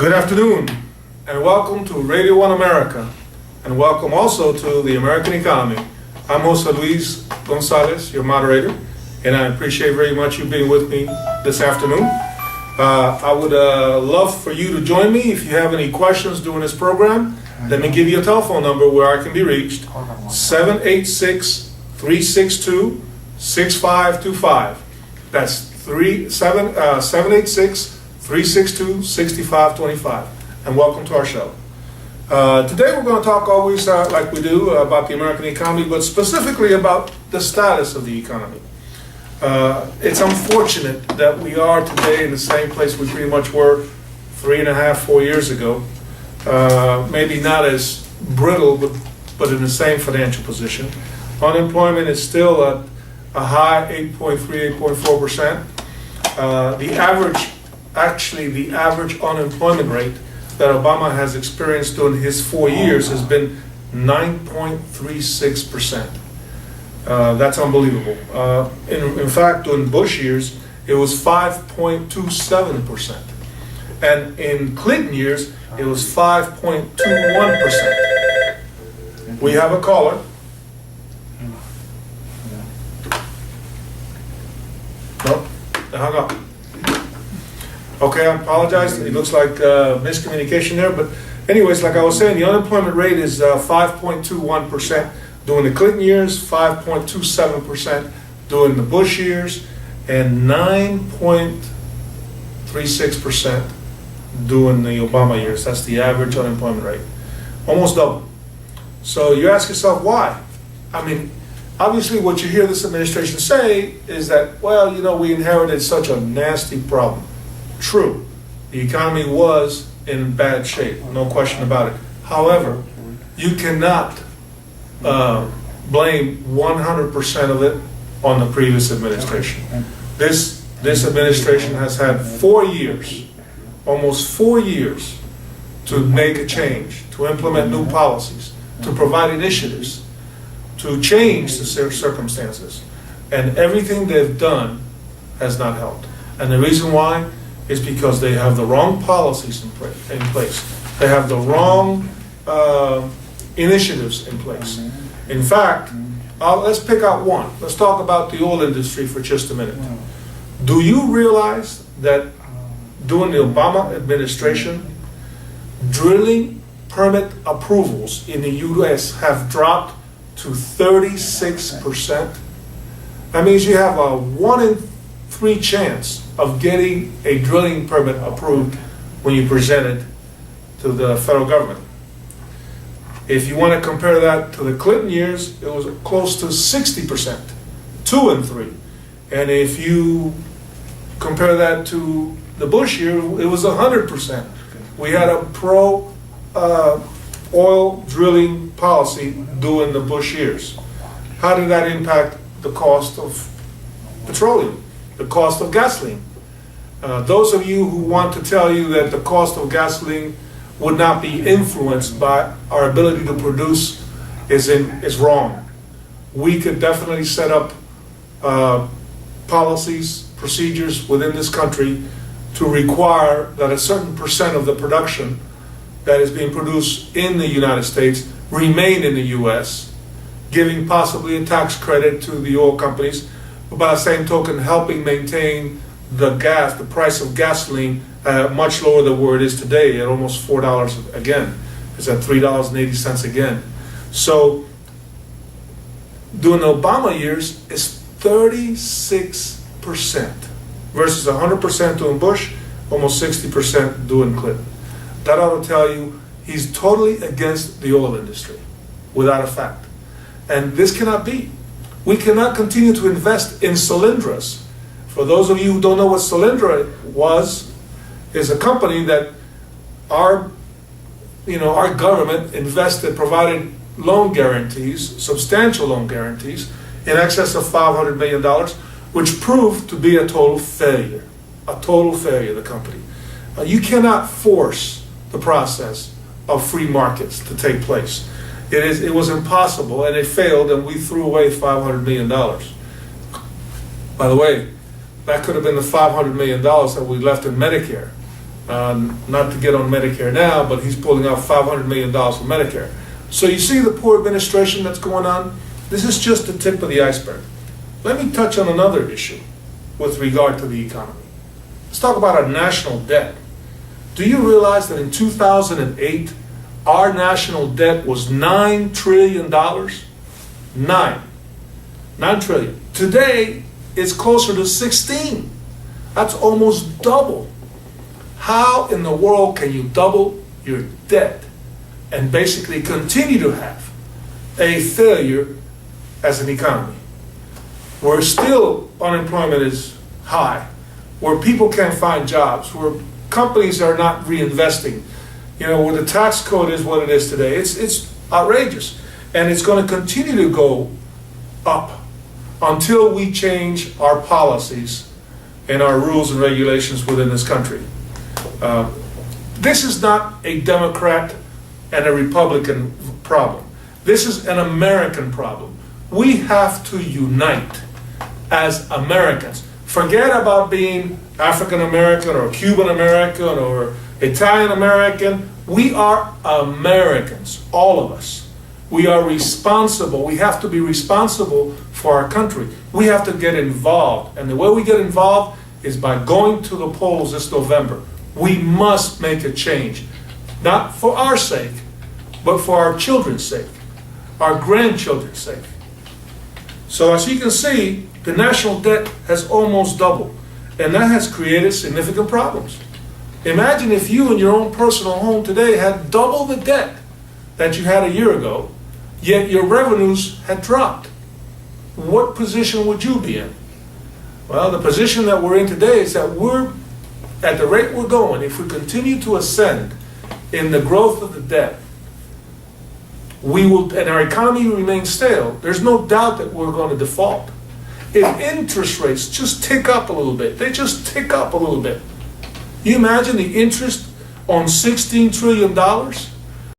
Good afternoon, and welcome to Radio One America, and welcome also to the American Economy. I'm Jose Luis Gonzalez, your moderator, and I appreciate very much you being with me this afternoon. I would love for you to join me. If you have any questions during this program, let me give you a telephone number where I can be reached, 786-362-6525. That's 786-362-6525. And welcome to our show. Today we're going to talk always like we do about the American economy, but specifically about the status of the economy. It's unfortunate that we are today in the same place we pretty much were 3.5, 4 years ago. Maybe not as brittle, but in the same financial position. Unemployment is still at a high 8.3, 8.4%. The average unemployment rate that Obama has experienced during his 4 years has been 9.36%. That's unbelievable. In fact, during Bush years, it was 5.27%. And in Clinton years, it was 5.21%. We have a caller. No, they hung up. Okay, I apologize. It looks like miscommunication there. But anyways, like I was saying, the unemployment rate is 5.21% during the Clinton years, 5.27% during the Bush years, and 9.36% during the Obama years. That's the average unemployment rate. Almost double. So you ask yourself why? I mean, obviously what you hear this administration say is that, well, you know, we inherited such a nasty problem. True, the economy was in bad shape, no question about it. However, you cannot blame 100% of it on the previous administration. This administration has had 4 years, almost 4 years, to make a change, to implement new policies, to provide initiatives, to change the circumstances. And everything they've done has not helped. And the reason why is because they have the wrong policies in place. They have the wrong initiatives in place. In fact, let's pick out one. Let's talk about the oil industry for just a minute. Do you realize that during the Obama administration, drilling permit approvals in the U.S. have dropped to 36%? That means you have a 1 in 3 chance of getting a drilling permit approved when you present it to the federal government. If you want to compare that to the Clinton years, it was close to 60%, 2 in 3. And if you compare that to the Bush year, it was 100%. We had a pro-oil drilling policy during the Bush years. How did that impact the cost of petroleum, the cost of gasoline? Those of you who want to tell you that the cost of gasoline would not be influenced by our ability to produce is wrong. We could definitely set up policies, procedures within this country to require that a certain percent of the production that is being produced in the United States remain in the U.S., giving possibly a tax credit to the oil companies, but by the same token helping maintain the price of gasoline much lower than where it is today at almost $4 again. It's at $3.80 again. So during the Obama years, it's 36% versus 100% during Bush, almost 60% during Clinton. That ought to tell you he's totally against the oil industry, without a fact. And this cannot be. We cannot continue to invest in Solyndras. For those of you who don't know what Solyndra is a company that our government provided loan guarantees, substantial loan guarantees, in excess of $500 million, which proved to be a total failure, the company. You cannot force the process of free markets to take place. It was impossible, and it failed, and we threw away $500 million. By the way, that could have been the $500 million that we left in Medicare not to get on Medicare now, but he's pulling out $500 million from Medicare. So you see the poor administration that's going on? This is just the tip of the iceberg. Let me touch on another issue with regard to the economy. Let's talk about our national debt. Do you realize that in 2008, our national debt was $9 trillion? $9 trillion. Today, it's closer to 16. That's almost double. How in the world can you double your debt and basically continue to have a failure as an economy? Where still unemployment is high, where people can't find jobs, where companies are not reinvesting, where the tax code is what it is today. It's outrageous. And it's going to continue to go up until we change our policies and our rules and regulations within this country. This is not a Democrat and a Republican problem. This is an American problem. We have to unite as Americans. Forget about being African American or Cuban American or Italian American. We are Americans, all of us. We are responsible. We have to be responsible for our country. We have to get involved. And the way we get involved is by going to the polls this November. We must make a change, not for our sake, but for our children's sake, our grandchildren's sake. So as you can see, the national debt has almost doubled, and that has created significant problems. Imagine if you in your own personal home today had double the debt that you had a year ago, yet your revenues had dropped. What position would you be in? Well, the position that we're in today is that we're, at the rate we're going, if we continue to ascend in the growth of the debt, we will, and our economy remains stale, there's no doubt that we're going to default. If interest rates just tick up a little bit, they just tick up a little bit. You imagine the interest on $16 trillion?